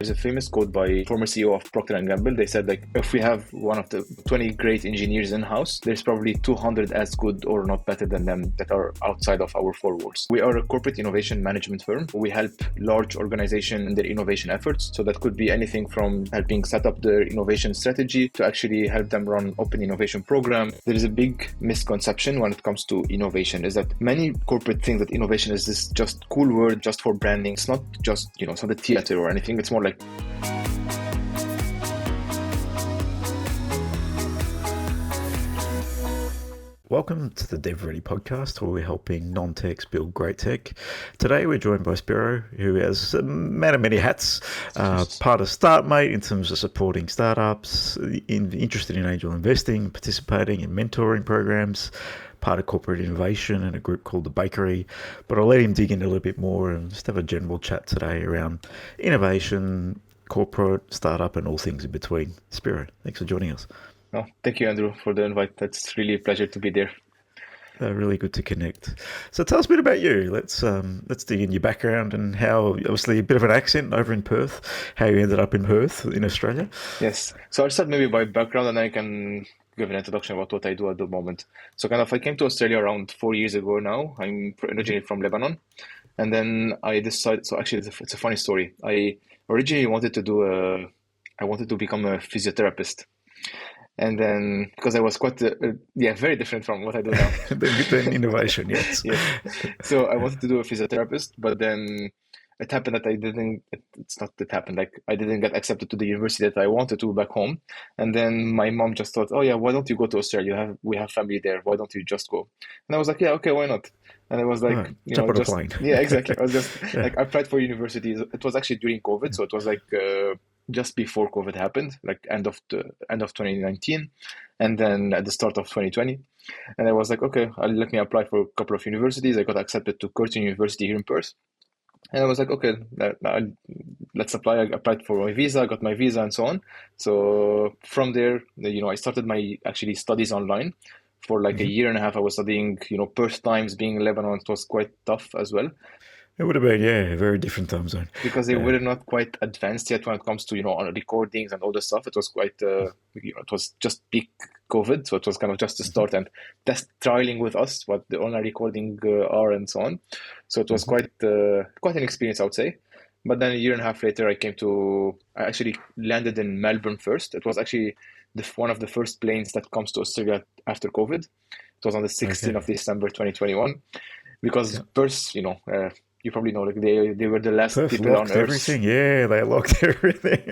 There's a famous quote by former CEO of Procter & Gamble. They said, like, if we have one of the 20 great engineers in-house, there's probably 200 as good or not better than them that are outside of our four walls. We are a corporate innovation management firm. We help large organizations in their innovation efforts. So that could be anything from helping set up their innovation strategy to actually help them run open innovation program. There is a big misconception when it comes to innovation is that many corporate think that innovation is this just cool word just for branding. It's not just, it's not a theater or anything. It's more like Welcome to the DevReady Podcast, where we're helping non-techs build great tech. Today we're joined by Spiro, who has a man of many hats, part of Startmate in terms of supporting startups, interested in angel investing, participating in mentoring programs, part of corporate innovation and a group called The Bakery. But I'll let him dig into a little bit more and just have a general chat today around innovation, corporate, startup, and all things in between. Spiro, thanks for joining us. Oh, thank you, Andrew, for the invite. That's really a pleasure to be there. Really good to connect. So tell us a bit about you. Let's dig in your background and how, obviously, a bit of an accent over in Perth, how you ended up in Perth in Australia. Yes. So I'll start maybe by background and then I can give an introduction about what I do at the moment. So I came to Australia around 4 years ago now. I'm originally from Lebanon. And then I decided, so actually it's a funny story. I originally wanted to become a physiotherapist. And then, because I was quite, very different from what I do now. Then innovation, yes. Yeah. So I wanted to do a physiotherapist, but then it happened that I didn't get accepted to the university that I wanted to back home. And then my mom just thought, oh yeah, why don't you go to Australia? We have family there. Why don't you just go? And I was like, yeah, okay, why not? And I was like, jump on a plane. Yeah, exactly. I was just I applied for universities. It was actually during COVID. So it was like, just before COVID happened, like end of 2019, and then at the start of 2020. And I was like, okay, let me apply for a couple of universities. I got accepted to Curtin University here in Perth. And I was like, okay, let's apply. I applied for my visa, got my visa and so on. So from there, I started my actually studies online. For like a year and a half, I was studying, Perth times being in Lebanon. It was quite tough as well. It would have been, a very different time zone. Because they were not quite advanced yet when it comes to, on recordings and all this stuff. It was quite, it was just peak COVID. So it was kind of just to start and test trialing with us what the online recording are and so on. So it was quite an experience, I would say. But then a year and a half later, I actually landed in Melbourne first. It was actually one of the first planes that comes to Australia after COVID. It was on the 16th of December, 2021. Because Perth, you probably know, like they were the last Perth people on Earth. Everything, they locked everything.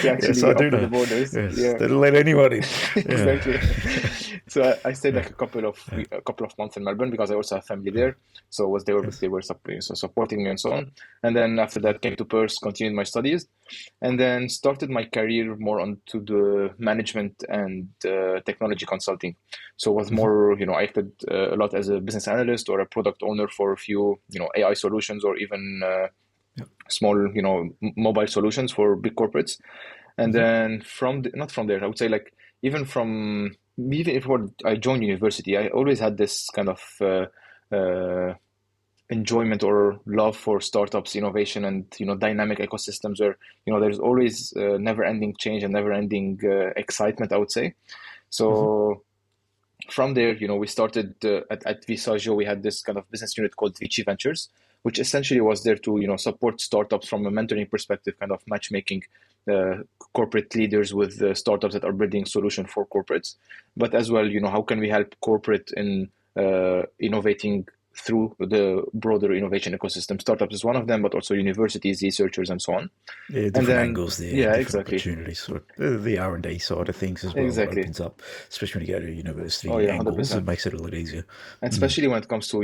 Yes, I do know. The borders. Yes, yeah. They didn't let anyone in. Exactly. So I stayed like a couple of months in Melbourne because I also have family there. So they were supporting me and so on. And then after that, came to Perth, continued my studies, and then started my career more onto the management and technology consulting. So it was more, I acted a lot as a business analyst or a product owner for a few, AI solutions or even small, mobile solutions for big corporates. And then not from there, I would say like even before I joined university, I always had this kind of enjoyment or love for startups, innovation, and dynamic ecosystems where there's always never-ending change and never-ending excitement, I would say. So from there, we started at Visagio. We had this kind of business unit called Vici Ventures, which essentially was there to support startups from a mentoring perspective, kind of matchmaking corporate leaders with startups that are building solutions for corporates, but as well, how can we help corporate in innovating through the broader innovation ecosystem. Startups is one of them, but also universities, researchers, and so on. Yeah, different angles there. Yeah, different opportunities. So the R&D side of things as well opens up, especially when you go to university angles. 100%. It makes it a lot easier. And especially when it comes to,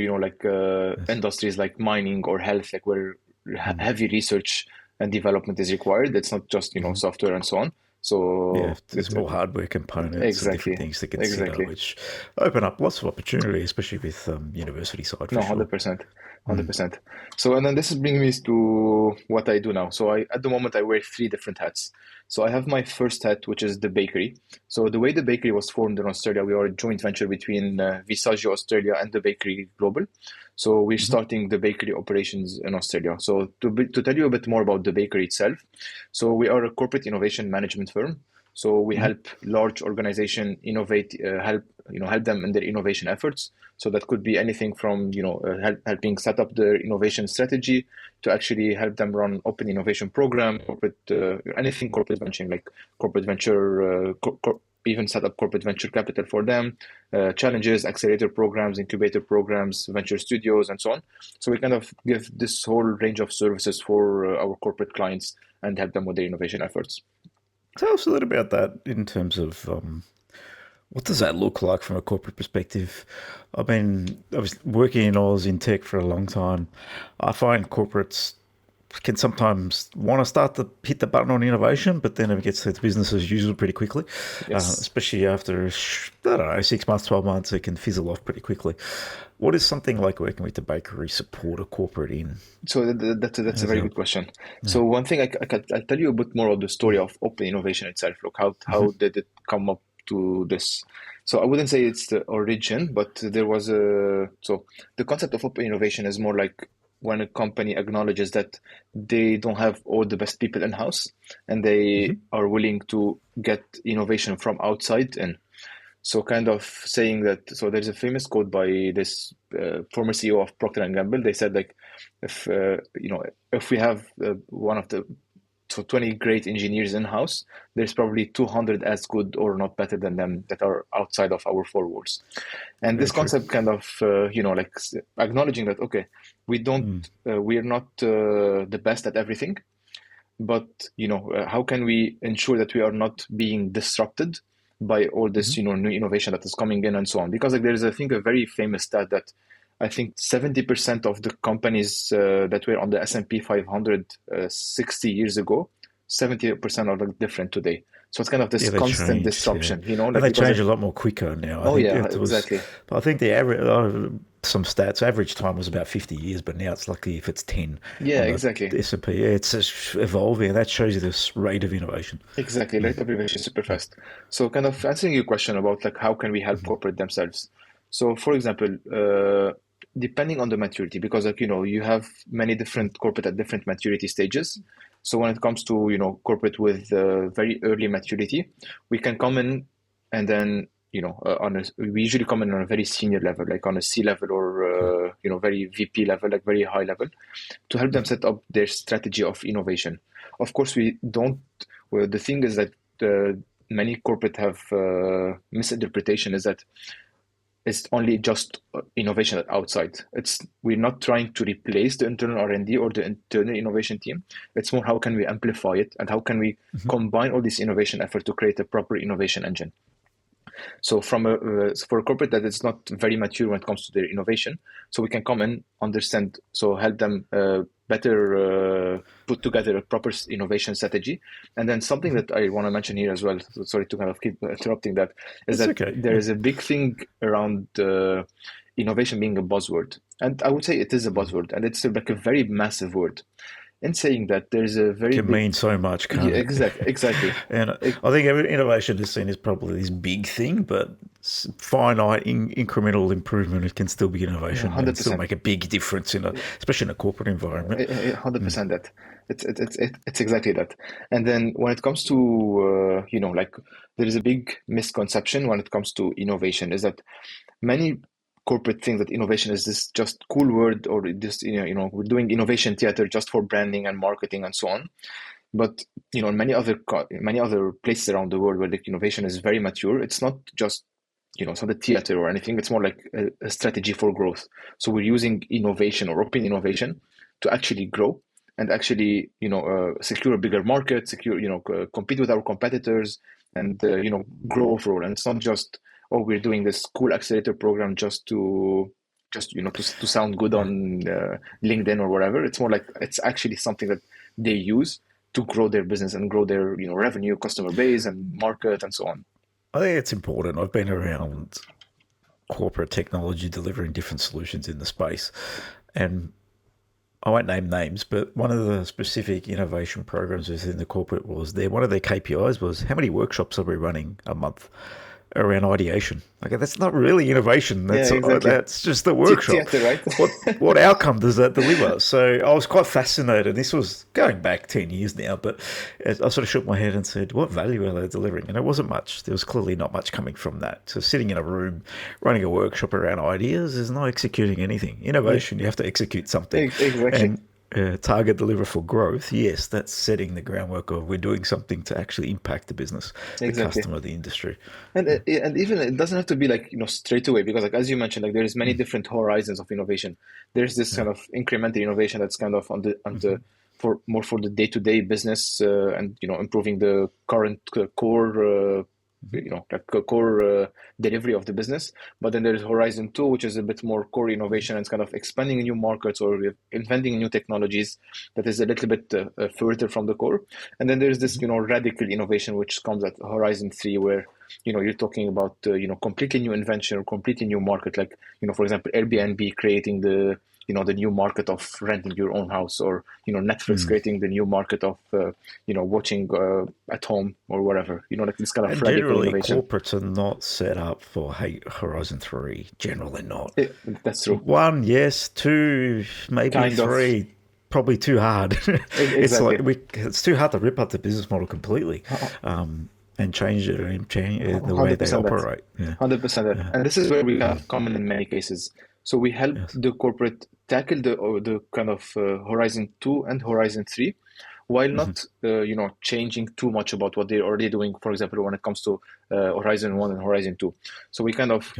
industries like mining or health, like where heavy research and development is required. It's not just, software and so on. So there's more hardware components and different things to consider, which open up lots of opportunity, especially with university side. 100%. So, and then this is bringing me to what I do now. So at the moment I wear 3 different hats. So I have my first hat, which is the bakery. So the way the bakery was formed in Australia, we are a joint venture between Visagio Australia and the Bakery Global. So we're starting the bakery operations in Australia. So to tell you a bit more about the bakery itself, so we are a corporate innovation management firm. So we help large organization innovate, help them in their innovation efforts. So that could be anything from helping set up their innovation strategy to actually help them run open innovation program, corporate anything corporate venturing, like corporate venture, even set up corporate venture capital for them, challenges, accelerator programs, incubator programs, venture studios, and so on. So we kind of give this whole range of services for our corporate clients and help them with their innovation efforts. Tell us a little about that in terms of what does that look like from a corporate perspective? I mean, I was working in Oz in tech for a long time. I find corporates can sometimes want to start to hit the button on innovation, but then it gets to business as usual pretty quickly, especially after, I don't know, 6 months, 12 months, it can fizzle off pretty quickly. What is something like working with the bakery support a corporate in? So that's a very good question. Yeah. So one thing I'll tell you a bit more about the story of open innovation itself. Look, how did it come up to this? So I wouldn't say it's the origin, but there was so the concept of open innovation is more like when a company acknowledges that they don't have all the best people in-house and they are willing to get innovation from outside in. So kind of saying that, so there's a famous quote by this former CEO of Procter & Gamble. They said, like, if we have one of the 20 great engineers in-house, there's probably 200 as good or not better than them that are outside of our four walls. And this concept kind of, like acknowledging that, okay, we're not the best at everything, but, how can we ensure that we are not being disrupted by all this, new innovation that is coming in and so on? Because like there's, I think, a very famous stat that I think 70% of the companies that were on the S&P 500 60 years ago, 70% are like different today. So it's kind of this constant disruption, And they change a lot more quicker now. Exactly. I think the average, some stats, average time was about 50 years, but now it's lucky if it's 10. Yeah, exactly. S&P, it's just evolving, and that shows you this rate of innovation. Exactly, rate of innovation super fast. So kind of answering your question about like how can we help corporate themselves. So for example, depending on the maturity, because like, you have many different corporate at different maturity stages. So when it comes to, corporate with very early maturity, we can come in and then, we usually come in on a very senior level, like on a C level or, very VP level, like very high level, to help them set up their strategy of innovation. Of course, the thing is that many corporate have misinterpretation is that it's only just innovation at outside. We're not trying to replace the internal R&D or the internal innovation team. It's more how can we amplify it and how can we combine all this innovation effort to create a proper innovation engine. So for a corporate that is not very mature when it comes to their innovation, so we can come and understand, so help them better put together a proper innovation strategy. And then something that I want to mention here as well, so sorry to kind of keep interrupting that, is that there is a big thing around innovation being a buzzword. And I would say it is a buzzword, and it's like a very massive word. In saying that, there's a very can mean so much, can't it? Exactly. And I think innovation is seen as probably this big thing, but finite, incremental improvement, it can still be innovation and still make a big difference especially in a corporate environment. 100% that. It's exactly that. And then when it comes to like there is a big misconception when it comes to innovation is that many corporate think that innovation is this just cool word, or just we're doing innovation theater just for branding and marketing and so on. But in many other places around the world where the innovation is very mature, it's not just it's not a theater or anything. It's more like a strategy for growth. So we're using innovation or open innovation to actually grow and actually secure a bigger market, compete with our competitors, and grow overall. And it's not just we're doing this cool accelerator program just to sound good on LinkedIn or whatever. It's more like it's actually something that they use to grow their business and grow their revenue, customer base, and market, and so on. I think it's important. I've been around corporate technology delivering different solutions in the space, and I won't name names, but one of the specific innovation programs within the corporate was one of their KPIs was how many workshops are we running a month? around ideation. Okay, that's not really innovation. That's exactly. that's just the workshop. Theater, right? What outcome does that deliver? So I was quite fascinated. This was going back 10 years now, but I sort of shook my head and said, what value are they delivering? And it wasn't much. There was clearly not much coming from that. So sitting in a room, running a workshop around ideas is not executing anything. Innovation, you have to execute something. Exactly. And target deliver for growth, yes, that's setting the groundwork of we're doing something to actually impact the business, the customer, the industry. And even it doesn't have to be like, straight away, because like as you mentioned, like there is many different horizons of innovation. There's this kind of incremental innovation that's kind of on the for the day-to-day business, and improving the current core core delivery of the business. But then there is Horizon 2, which is a bit more core innovation and it's kind of expanding new markets or inventing new technologies that is a little bit further from the core. And then there's this, radical innovation, which comes at Horizon 3, where, you're talking about, completely new invention or completely new market. Like, for example, Airbnb creating the new market of renting your own house, or Netflix creating the new market of watching at home or whatever. Like this kind of and radical generally, innovation. corporates are not set up for Horizon 3. Generally not. That's true. 1, yes. 2, maybe Kind 3. of. Probably too hard. Exactly. It's too hard to rip up the business model completely. And change it and change the way they operate. 100%. And this is where we have common in many cases. So we help the corporate tackle the kind of Horizon 2 and Horizon 3, while not changing too much about what they're already doing. For example, when it comes to Horizon 1 and Horizon 2. So we kind of,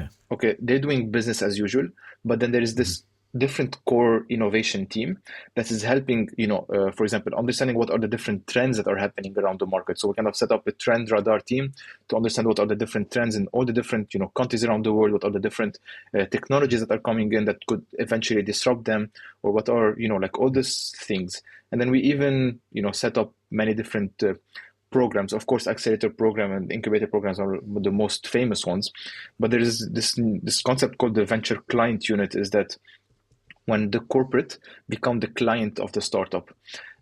they're doing business as usual, but then there is this different core innovation team that is helping, for example, understanding what are the different trends that are happening around the market. So we kind of set up a trend radar team to understand what are the different trends in all the different, countries around the world, what are the different technologies that are coming in that could eventually disrupt them, or what are, like all these things. And then we even, set up many different programs. Of course, accelerator program and incubator programs are the most famous ones, but there is this concept called the venture client unit, is that when the corporate become the client of the startup.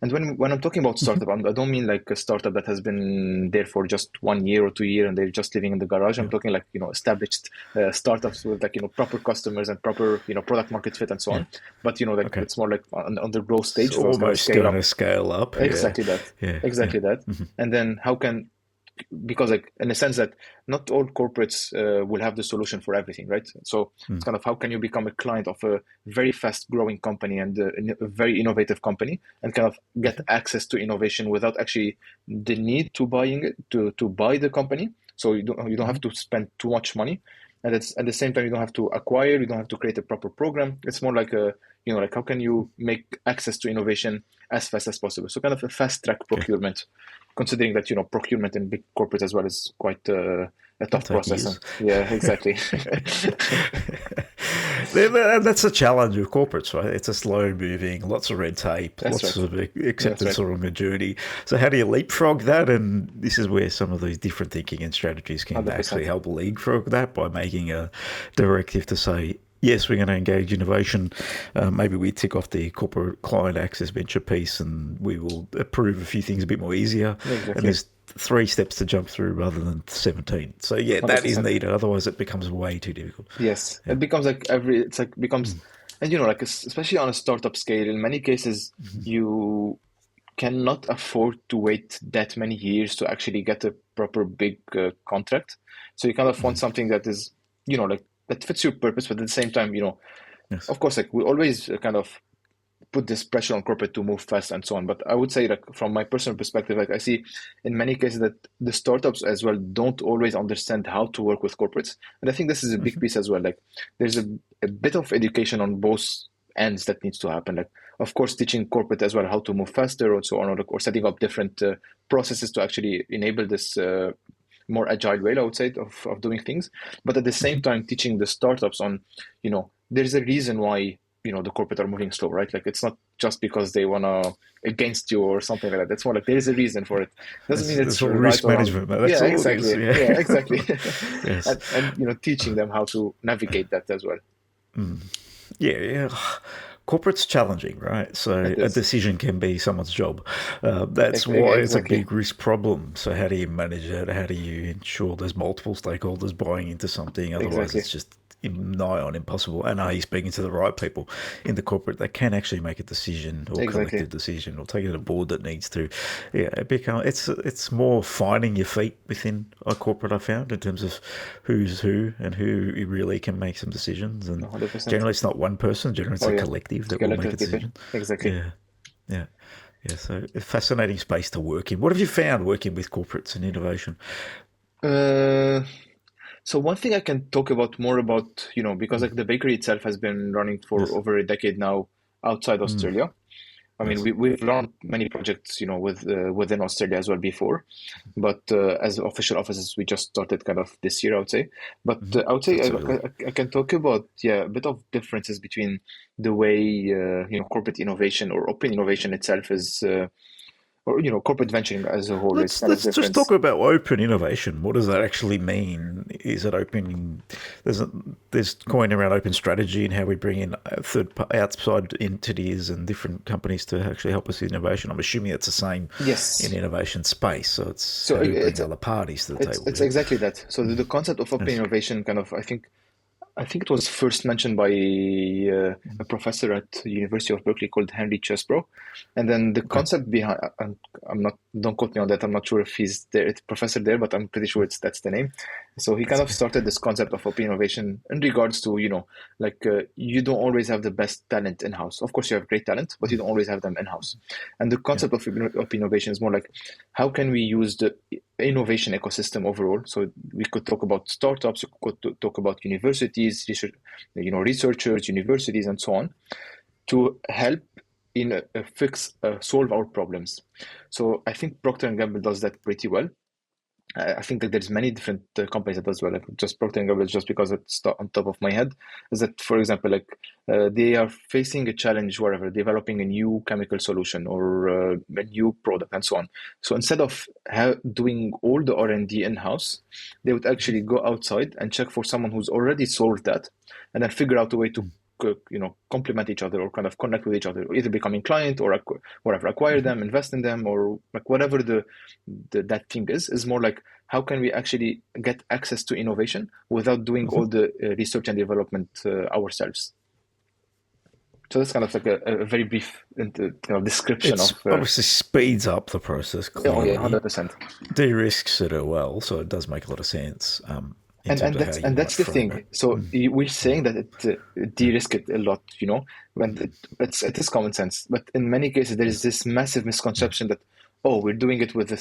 And when I'm talking about startup, I don't mean like a startup that has been there for just 1 year or 2 years and they're just living in the garage. I'm talking like, established startups with like, proper customers and proper, product market fit and so on. But, it's more like on the growth stage. It's almost going to scale up. Exactly that. Exactly that. And then how can, because like in a sense that not all corporates will have the solution for everything, right? So it's kind of how can you become a client of a very fast growing company and a very innovative company and kind of get access to innovation without actually the need to buy the company. So you don't have to spend too much money. And it's at the same time, you don't have to acquire, you don't have to create a proper program. It's more like like how can you make access to innovation as fast as possible? So kind of a fast track procurement, considering that, procurement in big corporate as well is quite a tough process. Yeah, exactly. That's a challenge with corporates, right? It's a slow moving, lots of red tape, lots of acceptance along the journey. So how do you leapfrog that? And this is where some of these different thinking and strategies can 100%. Actually help leapfrog that by making a directive to say, yes, we're going to engage innovation. Maybe we tick off the corporate client access venture piece and we will approve a few things a bit more easier. Exactly. And there's 3 steps to jump through rather than 17. So yeah, 100%. That is needed. Otherwise it becomes way too difficult. Yes. It becomes like and like especially on a startup scale, in many cases, you cannot afford to wait that many years to actually get a proper big contract. So you kind of want something that is, like, that fits your purpose, but at the same time, of course, like we always kind of put this pressure on corporate to move fast and so on. But I would say, like, from my personal perspective, like I see in many cases that the startups as well don't always understand how to work with corporates. And I think this is a big piece as well. Like there's a bit of education on both ends that needs to happen. Like, of course, teaching corporate as well how to move faster or so on, or setting up different processes to actually enable this more agile way, I would say, of doing things. But at the same time, teaching the startups on, there's a reason why, the corporate are moving slow, right? Like it's not just because they want to against you or something like that. It's more like there is a reason for it. Doesn't mean it's all risk management. That's all exactly. It is. Yeah, exactly. Yes. and teaching them how to navigate that as well. Yeah. corporate's challenging, right? So It a is. decision can be someone's job. That's why it's a Exactly. big risk problem. So how do you manage it? How do you ensure there's multiple stakeholders buying into something? Otherwise, Exactly. it's just nigh on impossible. And are you speaking to the right people in the corporate that can actually make a decision or Exactly. collective decision or take it to a board that needs to? Yeah, it's more finding your feet within a corporate. I found in terms of who's who and who really can make some decisions. And 100%. generally, it's not one person. Generally, it's Oh a yeah. collective that will make a Collective people. decision. Exactly. Yeah, yeah, yeah. So a fascinating space to work in. What have you found working with corporates and innovation? Uh, so one thing I can talk about more about, because like the bakery itself has been running for Yes. over a decade now outside Australia. I mean, Yes. we've run many projects, within Australia as well before, but as official offices, we just started kind of this year, I would say. But I would say That's early. I can talk about, yeah, a bit of differences between the way, corporate innovation or open innovation itself is, or, corporate venturing as a whole is kind of Let's just talk different. about open innovation. What does that actually mean? Is it open? There's going around open strategy and how we bring in outside entities and different companies to actually help us with innovation. I'm assuming it's the same in Yes. innovation space. So it's So how do we bring it's other parties to the table? it's Yeah. exactly that. So the concept of open Yes. innovation kind of, I think it was first mentioned by a professor at the University of Berkeley called Henry Chesbrough, and then the Okay. concept behind I'm not don't quote me on that. I'm not sure if he's there, it's professor there, but I'm pretty sure that's the name. So he kind That's of okay. started this concept of open innovation in regards to like you don't always have the best talent in house. Of course, you have great talent, but you don't always have them in house. And the Yeah. concept of open innovation is more like how can we use the innovation ecosystem overall. So we could talk about startups, we could talk about universities, researchers, universities, and so on, to help in solve our problems. So I think Procter and Gamble does that pretty well. I think that there's many different companies that does well. Like just Procter and Gamble, just because it's on top of my head, is that for example, like they are facing a challenge, whatever, developing a new chemical solution or a new product and so on. So instead of doing all the R&D in house, they would actually go outside and check for someone who's already solved that, and then figure out a way to complement each other or kind of connect with each other, or either becoming client or whatever, acquire them, invest in them, or like whatever that thing is more like how can we actually get access to innovation without doing all the research and development ourselves. So that's kind of like a very brief description It's of obviously speeds up the process oh yeah, clearly, 100%. de-risks it as well, so it does make a lot of sense in and terms and of how that's you and might that's the frame thing. it. So we're saying that it de-risk it a lot, when it is common sense. But in many cases, there is Yes. this massive misconception that we're doing it with a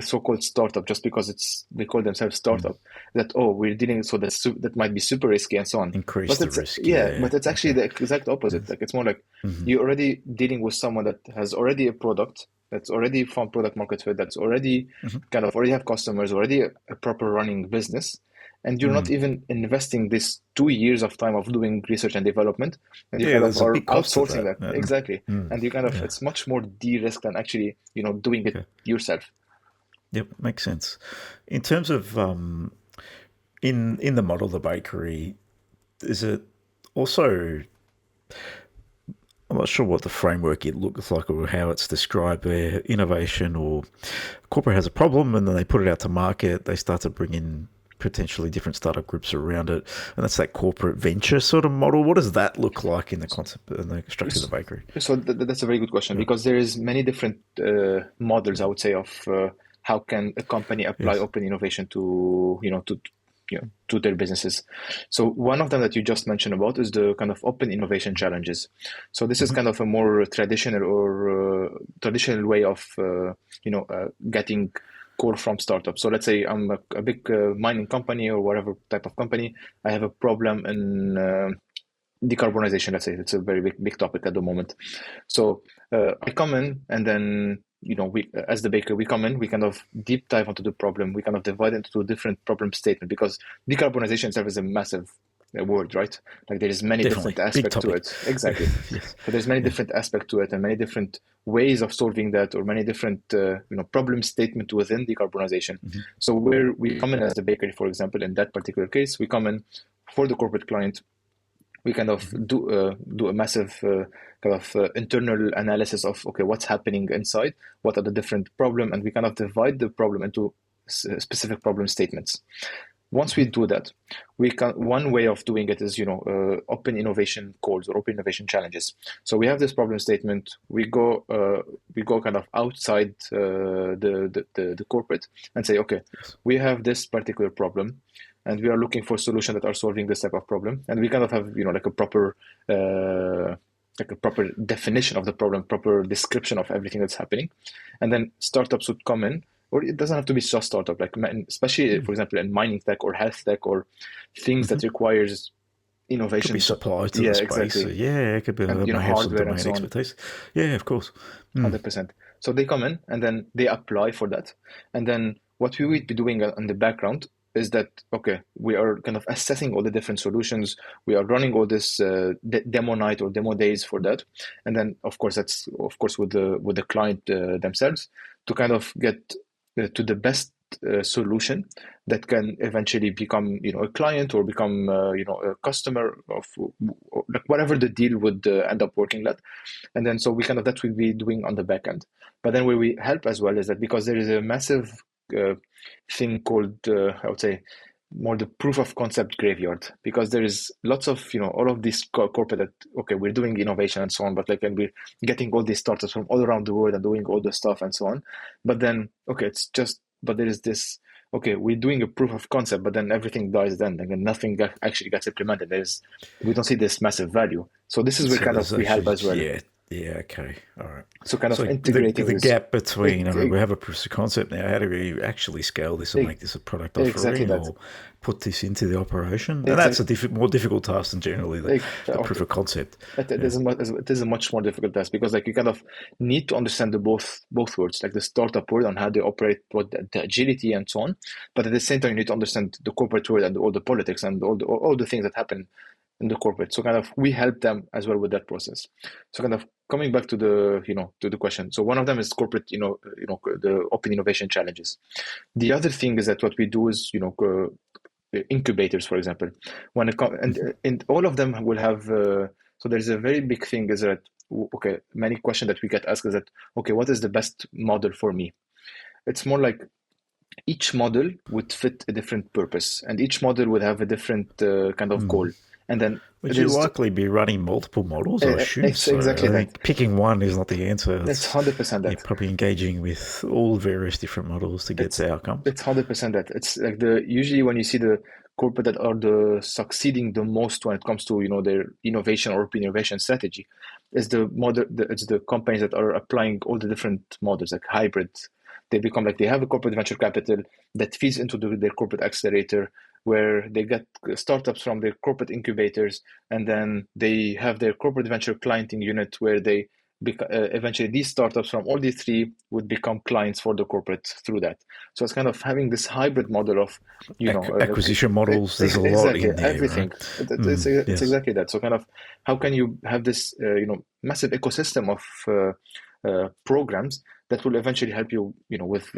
so-called startup just because they call themselves startup. That we're dealing so that might be super risky and so on. Increase But the it's risk. yeah, Yeah. but it's actually Okay. the exact opposite. Yes. Like it's more like you're already dealing with someone that has already a product that's already found product market fit, that's already kind of already have customers, already a proper running business, and you're not even investing this 2 years of time of doing research and development, and you Yeah, kind of there's a are big cost to outsourcing that. that exactly, and you kind of Yeah. it's much more de-risk than actually doing it Okay. yourself. Yep, makes sense. In terms of in the model of the bakery, is it also? I'm not sure what the framework it looks like or how it's described. Where innovation or corporate has a problem and then they put it out to market, they start to bring in potentially different startup groups around it, and that's that corporate venture sort of model. What does that look like in the concept and the structure of the bakery? So that's a very good question Yeah. because there is many different models, I would say, of how can a company apply Yes. open innovation to their businesses. So one of them that you just mentioned about is the kind of open innovation challenges. So this is kind of a more traditional way of getting core from startups. So let's say I'm a big mining company or whatever type of company. I have a problem in decarbonization. Let's say it's a very big topic at the moment. So I come in and then we as the baker we come in, we kind of deep dive into the problem. We kind of divide it into a different problem statement because decarbonization itself is a massive word, right? Like there is many different Definitely. Big aspects to topic. it. Exactly. Yes. So there's many Yeah. different aspects to it and many different ways of solving that, or many different problem statement within decarbonization. So where we come in as the bakery, for example, in that particular case, we come in for the corporate client. we kind of do a massive internal analysis of, okay, what's happening inside, what are the different problem, and we kind of divide the problem into specific problem statements. Once we do that, one way of doing it is, open innovation calls or open innovation challenges. So we have this problem statement. We go kind of outside the corporate and say, okay, we have this particular problem, and we are looking for solutions that are solving this type of problem. And we kind of have, like a proper definition of the problem, proper description of everything that's happening. And then startups would come in, or it doesn't have to be just startup, like especially, for example, in mining tech or health tech or things that requires innovation. Could be supply to the space. Exactly. Yeah, it could be hardware and so on. Expertise. Yeah, of course. 100%. So they come in and then they apply for that. And then what we would be doing in the background is that, okay, we are kind of assessing all the different solutions. We are running all this demo night or demo days for that. And then, of course, that's with the client themselves to kind of get to the best solution that can eventually become, a client or become, a customer of like whatever the deal would end up working at. And then, so we kind of, that we'll be doing on the back end. But then where we help as well is that because there is a massive thing called, I would say, more the proof of concept graveyard, because there is lots of, all of these corporate that, okay, we're doing innovation and so on, but like, and we're getting all these startups from all around the world and doing all the stuff and so on. But then, okay, but there is this, okay, we're doing a proof of concept, but then everything dies then, and then nothing actually gets implemented. We don't see this massive value. So this is where kind of we help as well. Yeah, okay, all right. So kind of integrating the gap between, we have a proof of concept now, how do we actually scale this and make this a product offering or put this into the operation? And that's a more difficult task than generally the proof of concept. It is a much more difficult task because like you kind of need to understand the both worlds, like the startup world and how they operate, what the agility and so on. But at the same time, you need to understand the corporate world and all the politics and all the things that happen in the corporate. So kind of we help them as well with that process. So kind of coming back to the question. So one of them is corporate, the open innovation challenges. The other thing is that what we do is, incubators, for example. And all of them will have, so there's a very big thing is that, okay, many questions that we get asked is that, okay, what is the best model for me? It's more like each model would fit a different purpose and each model would have a different kind of goal. And then would you likely be running multiple models? I assume exactly. I think picking one is not the answer. That's 100% that. You're probably engaging with all various different models to get the outcome. It's 100% that. It's like usually when you see the corporate that are succeeding the most when it comes to their innovation or innovation strategy, is it's the companies that are applying all the different models like hybrid. They become like they have a corporate venture capital that feeds into their corporate accelerator, where they get startups from their corporate incubators, and then they have their corporate venture clienting unit where they eventually these startups from all these three would become clients for the corporate through that. So it's kind of having this hybrid model of acquisition models. There's a lot in there, everything. Right? It's exactly that. So kind of how can you have this massive ecosystem of programs that will eventually help you with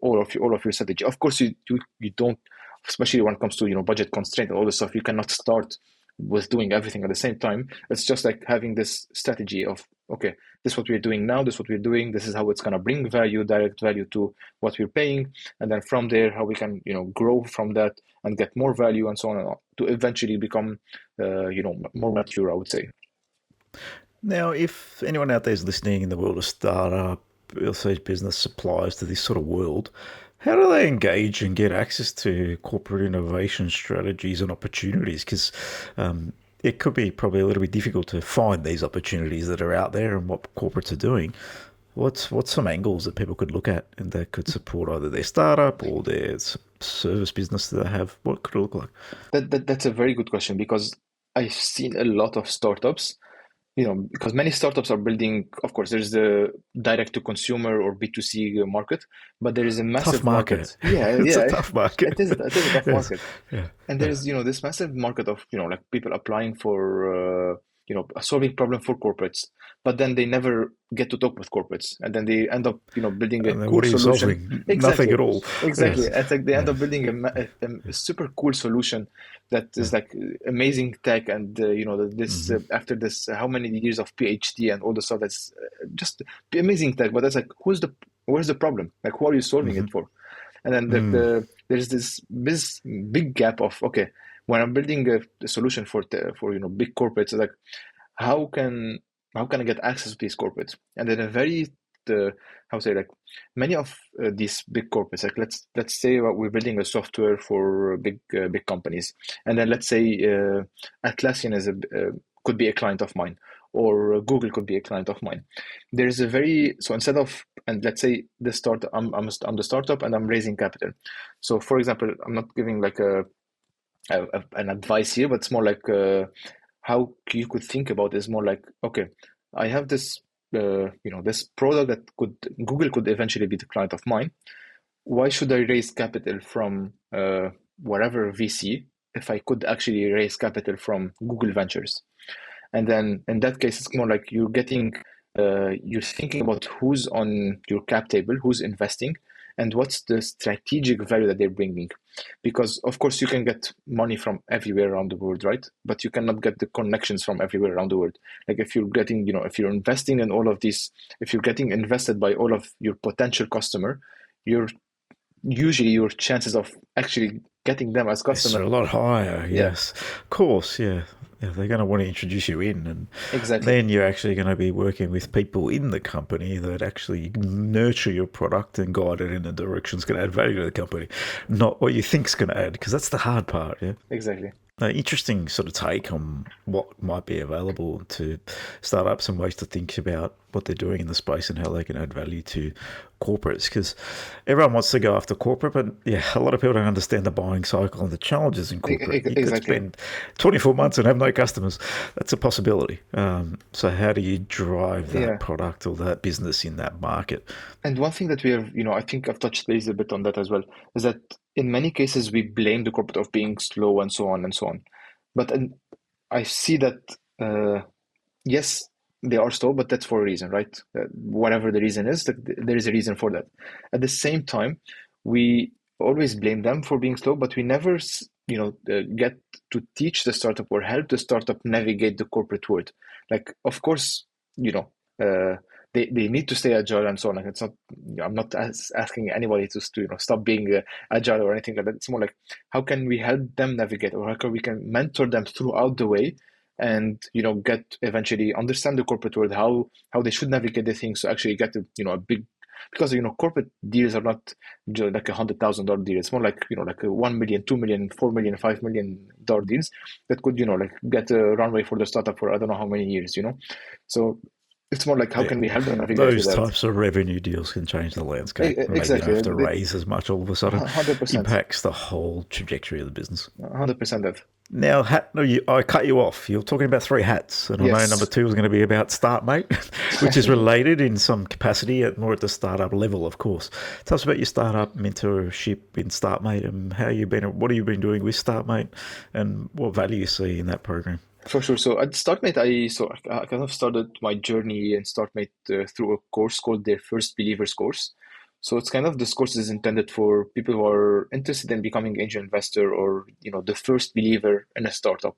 all of your strategy. Of course, you don't, especially when it comes to budget constraint and all this stuff, you cannot start with doing everything at the same time. It's just like having this strategy of, okay, this is what we're doing now, this is what we're doing, this is how it's going to bring direct value to what we're paying, and then from there how we can grow from that and get more value and so on to eventually become more mature, I would say. Now, if anyone out there is listening in the world of startup, also business supplies to this sort of world, how do they engage and get access to corporate innovation strategies and opportunities? Because it could be probably a little bit difficult to find these opportunities that are out there and what corporates are doing. What's some angles that people could look at and that could support either their startup or their service business that they have? What could it look like? That's a very good question, because I've seen a lot of startups, because many startups are building, of course, there's the direct to consumer or B2C market, but there is a massive tough market. It's a tough market. It is a tough market. Yeah. And there is, this massive market of, like people applying for, solving problem for corporates, but then they never get to talk with corporates, and then they end up building a And then cool what are you solution. solving? Exactly. Nothing at all. Exactly. Yes. It's like they end up building a super cool solution that is like amazing tech, and this after this how many years of PhD and all the stuff, that's just amazing tech. But that's like, where's the problem? Like, who are you solving it for? And then there's this big gap of, okay, when I'm building a solution for big corporates, like how can I get access to these corporates? And then many of these big corporates, like let's say we're building a software for big companies, and then let's say Atlassian could be a client of mine, or Google could be a client of mine. There's instead of, and let's say the startup, I'm the startup and I'm raising capital. So for example, I'm not giving like an advice here, but it's more like how you could think about it is more like, okay, I have this this product that Google could eventually be the client of mine. Why should I raise capital from whatever VC if I could actually raise capital from Google Ventures? And then in that case, it's more like you're thinking about who's on your cap table, who's investing, and what's the strategic value that they're bringing. Because of course you can get money from everywhere around the world, right? But you cannot get the connections from everywhere around the world. Like if you're getting, if you're investing in all of these, if you're getting invested by all of your potential customer, usually your chances of actually getting them as customer are a lot higher. Yes, of course. Yeah, they're going to want to introduce you in, and exactly. Then you're actually going to be working with people in the company that actually nurture your product and guide it in a direction that's going to add value to the company, not what you think's going to add, because that's the hard part. Yeah, exactly. Interesting sort of take on what might be available to startups and ways to think about what they're doing in the space and how they can add value to corporates, because everyone wants to go after corporate, but a lot of people don't understand the buying cycle and the challenges in corporate. Exactly. You could spend 24 months and have no customers. That's a possibility. So how do you drive that product or that business in that market? And one thing that we have, I think I've touched base a bit on that as well, is that in many cases we blame the corporate of being slow and so on and so on. But I see that, yes, they are slow, but that's for a reason, right? Whatever the reason is, there is a reason for that. At the same time, we always blame them for being slow, but we never, get to teach the startup or help the startup navigate the corporate world. Like, of course, they need to stay agile and so on. Like, it's not, I'm not asking anybody to stop being agile or anything like that. It's more like, how can we help them navigate, or how can we mentor them throughout the way, and get eventually understand the corporate world, how they should navigate the things to actually get a big, because corporate deals are not like $100,000 deal. It's more like like a 1 million, 2 million, 4 million, $5 million deals that could like get a runway for the startup for I don't know how many years. So it's more like, how can we help them navigate those types of revenue deals can change the landscape. Exactly. Maybe you don't have to raise as much all of a sudden. 100%. Impacts the whole trajectory of the business. 100% that. Now, I cut you off. You're talking about 3 hats, and I know number 2 is going to be about Startmate, which is related in some capacity, more at the startup level, of course. Tell us about your startup mentorship in Startmate, and what have you been doing with Startmate, and what value you see in that program. For sure. So at Startmate, I kind of started my journey in Startmate through a course called their First Believers course. So it's kind of, this course is intended for people who are interested in becoming angel investor, or the first believer in a startup.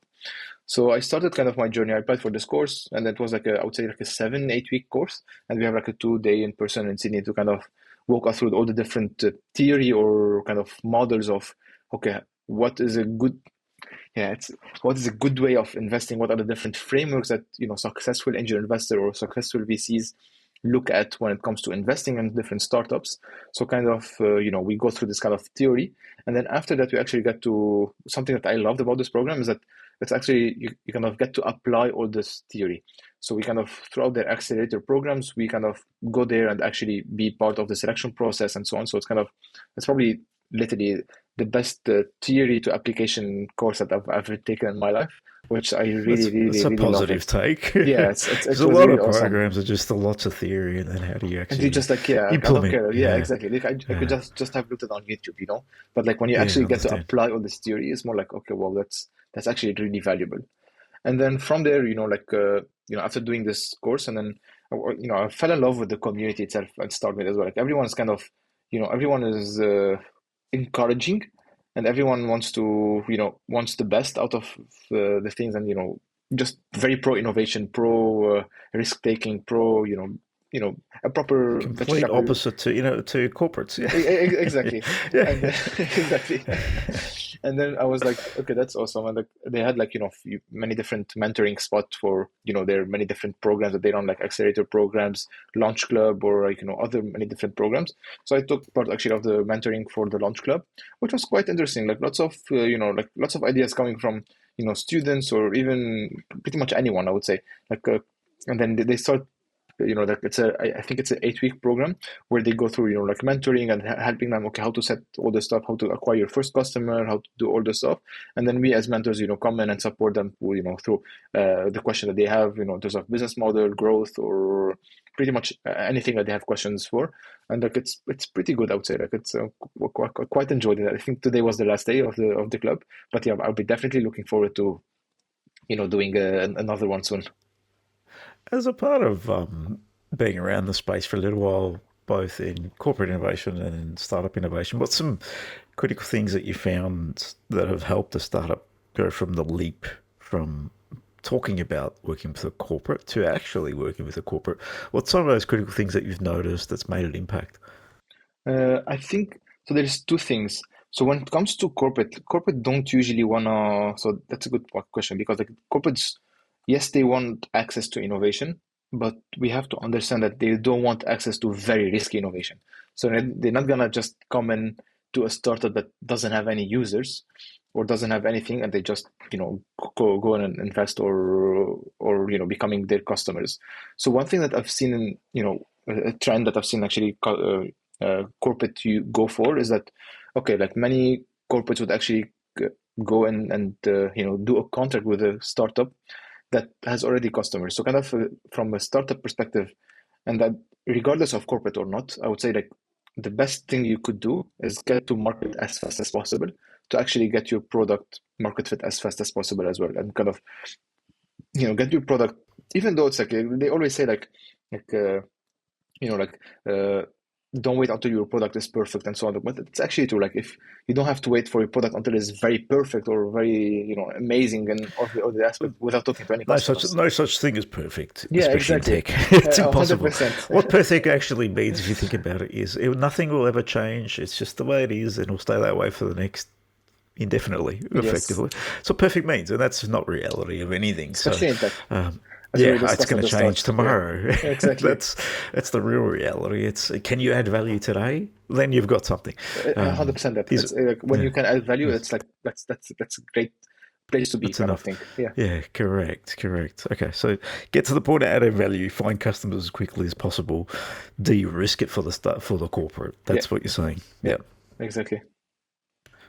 So I started kind of my journey. I applied for this course, and it was I would say a 7-8 week course, and we have a 2-day in person in Sydney to kind of walk us through all the different theory or kind of models of, okay, what is a good way of investing? What are the different frameworks that successful angel investor or successful VCs look at when it comes to investing in different startups? So kind of we go through this kind of theory, and then after that we actually get to something that I loved about this program, is that it's actually you kind of get to apply all this theory. So we kind of, throughout their accelerator programs, we kind of go there and actually be part of the selection process and so on. So it's probably literally the best theory to application course that I've ever taken in my life, which I really it's a really positive take. Yeah, it's a lot really of awesome. Programs are just lots of theory, and then how do you actually and you just implement? I don't care. Yeah, exactly. Like, I could just have looked at it on YouTube, but like when you actually get to apply all this theory, it's more like, okay, well, that's actually really valuable. And then from there, after doing this course, and then, I fell in love with the community itself and Startmate as well. Like everyone's kind of, everyone is encouraging, and everyone wants to, wants the best out of the things, and, just very pro innovation, pro risk taking, pro, a proper complete opposite to corporates. Yeah, exactly. Yeah. And then, exactly. And then I was like, okay, that's awesome. And like they had like many different mentoring spots for there are many different programs that they run, like accelerator programs, launch club, or like other many different programs. So I took part actually of the mentoring for the launch club, which was quite interesting. Like lots of lots of ideas coming from students, or even pretty much anyone, I would say. Like and then they start. That I think it's an 8-week program where they go through, like mentoring and helping them, okay, how to set all the stuff, how to acquire your first customer, how to do all the stuff. And then we as mentors, come in and support them, through the question that they have, in terms of business model, growth, or pretty much anything that they have questions for. And like, it's pretty good, I would say. Like it's quite enjoyed it. I think today was the last day of the club, but yeah, I'll be definitely looking forward to, doing another one soon. As a part of being around the space for a little while, both in corporate innovation and in startup innovation, what's some critical things that you found that have helped a startup go from the leap from talking about working with a corporate to actually working with a corporate? What's some of those critical things that you've noticed that's made an impact? I think so. There's two things. So when it comes to corporate don't usually wanna. So that's a good question, because like corporates, yes, they want access to innovation, but we have to understand that they don't want access to very risky innovation. So they're not gonna just come in to a startup that doesn't have any users or doesn't have anything, and they just go in and invest, or becoming their customers. So one thing that I've seen in a trend that I've seen actually corporate you go for is that, okay, like many corporates would actually go in and do a contract with a startup that has already customers. So kind of from a startup perspective, and that regardless of corporate or not, I would say like the best thing you could do is get to market as fast as possible, to actually get your product market fit as fast as possible as well, and kind of get your product, even though it's like they always say like like don't wait until your product is perfect and so on. But it's actually true. Like if you don't have to wait for your product until it's very perfect or very amazing and all the aspect without talking to any customers. No such thing as perfect, Yeah, especially exactly. in tech. It's impossible. 100%. What perfect actually means, if you think about it, is nothing will ever change. It's just the way it is, and it'll stay that way for the next indefinitely, effectively. That's what perfect means, and that's not reality of anything. Especially in tech. It's going to change tomorrow. Yeah, exactly. That's the real reality. It's, can you add value today? Then you've got something. 100%. That when you can add value, it's like that's a great place to be. That's kind enough. of thing. Yeah. Yeah. Correct. Okay. So get to the point of adding value. Find customers as quickly as possible. De-risk it for the corporate. That's what you're saying. Yeah. Exactly.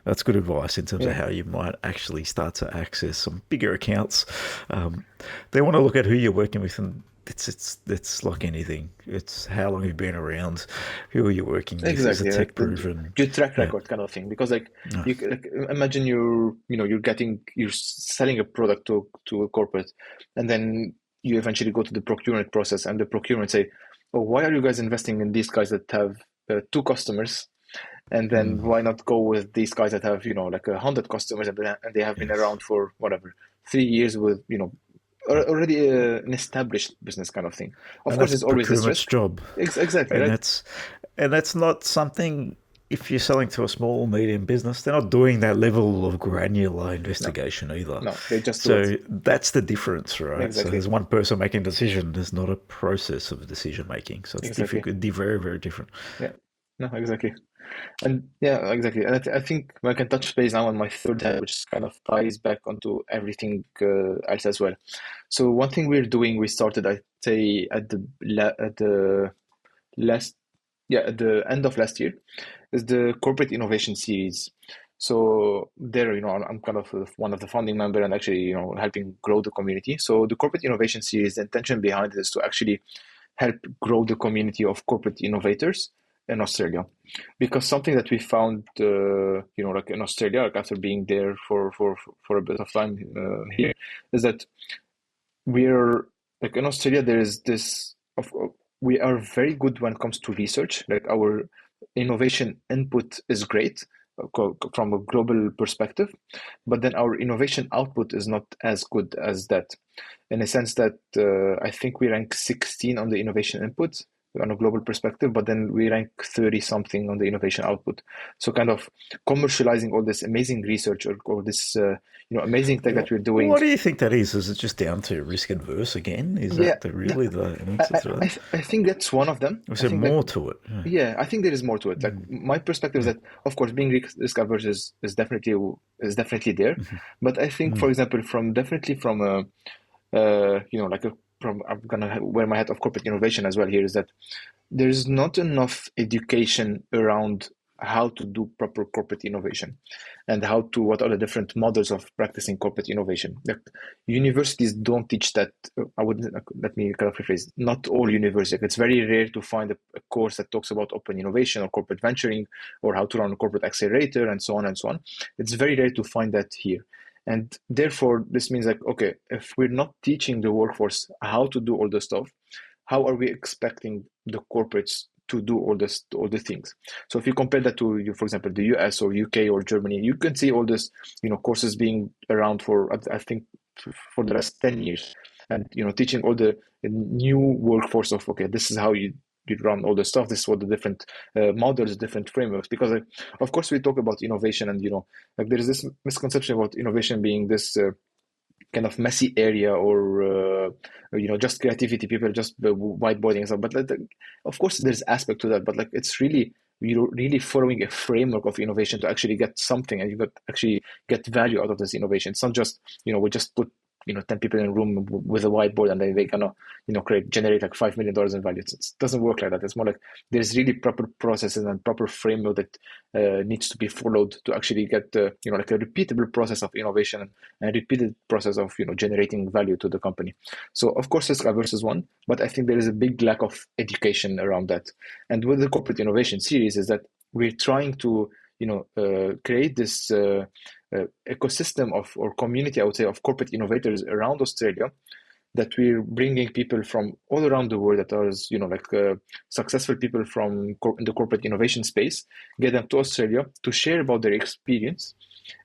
That's good advice in terms of how you might actually start to access some bigger accounts. They want to look at who you're working with, and it's like anything. It's how long you've been around, who are you working with, Exactly. is it tech proven? Good track record kind of thing. Because imagine you're selling a product to a corporate, and then you eventually go to the procurement process, and the procurement say, "Oh, why are you guys investing in these guys that have 2 customers? And then why not go with these guys that have, like 100 customers, and they have been around for whatever, 3 years with, already an established business kind of thing." Of course, it's always this risk. Job. Exactly. And Right? that's not something, if you're selling to a small, medium business, they're not doing that level of granular investigation either. No, they just so do it. that's the difference, right? Exactly. So there's one person making a decision. There's not a process of decision making. So it's very, very different. Yeah. No, exactly. And yeah, exactly. And I think I can touch base now on my third habit, which kind of ties back onto everything else as well. So one thing we started, I'd say, at the end of last year, is the corporate innovation series. So there, I'm kind of one of the founding member, and actually, helping grow the community. So the corporate innovation series, the intention behind it is to actually help grow the community of corporate innovators, in Australia, because something that we found, like in Australia, like after being there for a bit of time here, is that we're like in Australia, there is this we are very good when it comes to research. Like our innovation input is great from a global perspective, but then our innovation output is not as good as that, in a sense that I think we rank 16 on the innovation input on a global perspective, but then we rank 30 something on the innovation output. So kind of commercializing all this amazing research or this amazing tech that we're doing. What do you think that is? Is it just down to risk adverse again? Is Yeah, that really the answer to that? I think that's one of them. Is there more to it? Yeah, I think there is more to it. Like my perspective is that, of course, being risk averse is definitely there. But I think, for example, from I'm gonna wear my hat of corporate innovation as well here, is that there's not enough education around how to do proper corporate innovation and what are the different models of practicing corporate innovation. Like, universities don't teach that. Let me kind of rephrase. Not all universities. Like, it's very rare to find a course that talks about open innovation or corporate venturing or how to run a corporate accelerator and so on and so on. It's very rare to find that here. And therefore, this means like, okay, if we're not teaching the workforce how to do all this stuff, how are we expecting the corporates to do all the things? So if you compare that to, for example, the US or UK or Germany, you can see all this, courses being around for, I think, for the last 10 years, and teaching all the new workforce of, okay, this is how you run all the stuff. This is what the different models, different frameworks. Because of course we talk about innovation, and like there is this misconception about innovation being this kind of messy area, or just creativity, people just whiteboarding and stuff. But of course there's aspect to that, but like it's really really following a framework of innovation to actually get something, and you got actually get value out of this innovation. It's not just we just put 10 people in a room with a whiteboard and then they kind of generate like $5 million in value. It doesn't work like that. It's more like there's really proper processes and proper framework that needs to be followed to actually get like a repeatable process of innovation and a repeated process of generating value to the company. So of course risk averse is one, but I think there is a big lack of education around that. And with the corporate innovation series is that we're trying to create this ecosystem or community, I would say, of corporate innovators around Australia, that we're bringing people from all around the world that are, successful people from the corporate innovation space, get them to Australia to share about their experience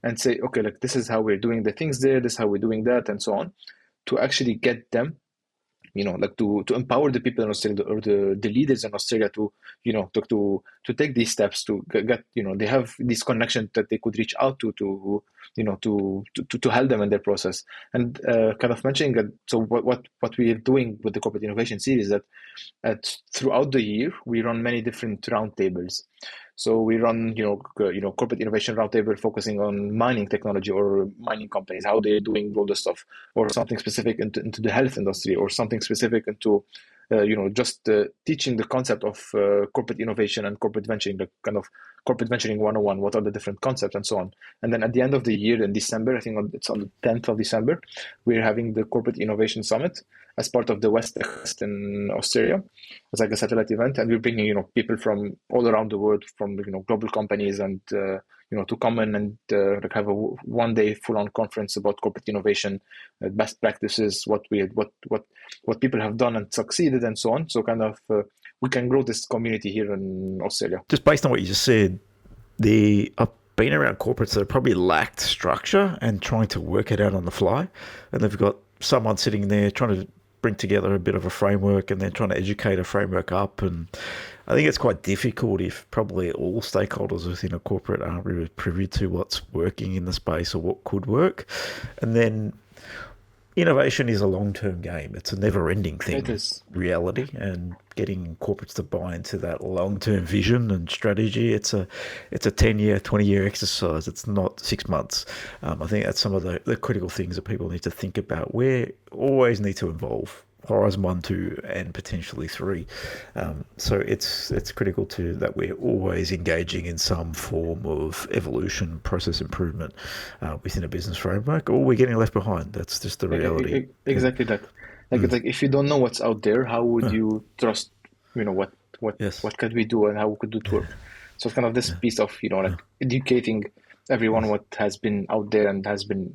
and say, okay, like this is how we're doing the things there, this is how we're doing that, and so on, to actually get them to empower the people in Australia, or the leaders in Australia to take these steps to get they have this connection that they could reach out to help them in their process. And kind of mentioning that, so what we are doing with the corporate innovation series, that throughout the year we run many different roundtables. So we run, corporate innovation roundtable focusing on mining technology or mining companies, how they're doing all the stuff, or something specific into the health industry, or something specific into, just teaching the concept of corporate innovation and corporate venturing, the kind of corporate venturing 101, what are the different concepts and so on. And then at the end of the year in December, I think it's on the 10th of December, we're having the Corporate Innovation Summit as part of the West Coast in Australia. It's like a satellite event, and we're bringing people from all around the world, from global companies, and to come in and have a one-day full-on conference about corporate innovation, best practices, what people have done and succeeded, and so on. So kind of we can grow this community here in Australia. Just based on what you just said, I've been around corporates that have probably lacked structure and trying to work it out on the fly, and they've got someone sitting there trying to bring together a bit of a framework and then trying to educate a framework up. And I think it's quite difficult if probably all stakeholders within a corporate aren't really privy to what's working in the space or what could work. And then innovation is a long-term game. It's a never-ending thing. It is. Reality, and getting corporates to buy into that long-term vision and strategy. It's a 10-year, 20-year exercise. It's not 6 months. I think that's some of the critical things that people need to think about. We always need to evolve. Horizon 1, 2, and potentially 3. So it's critical too that we're always engaging in some form of evolution, process improvement within a business framework, or we're getting left behind. That's just the reality. Exactly that. Like it's like, if you don't know what's out there, how would you trust what Yes. what could we do and how we could do it work. So it's kind of this piece of, like educating everyone what has been out there and has been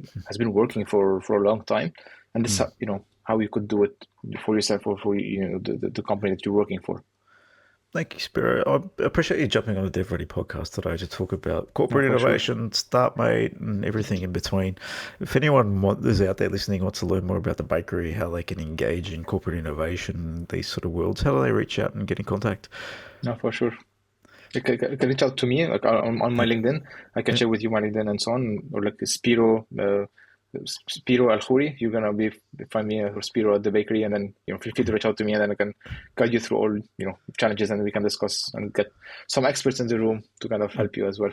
working for a long time, and this how you could do it for yourself or for the company that you're working for. Thank you, Spiro. I appreciate you jumping on the DevReady podcast today to talk about corporate For innovation, Startmate, and everything in between. If anyone is out there listening, wants to learn more about the bakery, how they can engage in corporate innovation, these sort of worlds, how do they reach out and get in contact? No, for sure. You can reach out to me like on my LinkedIn. I can share with you my LinkedIn and so on, or like Spiro El Khoury. You're gonna find me or Spiro at the bakery, and then feel free to reach out to me, and then I can guide you through all challenges, and we can discuss and get some experts in the room to kind of help you as well.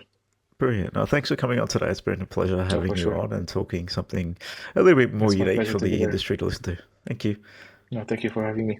Brilliant. No, thanks for coming on today. It's been a pleasure having you on and talking something a little bit more unique for the industry to listen to. Thank you. No, thank you for having me.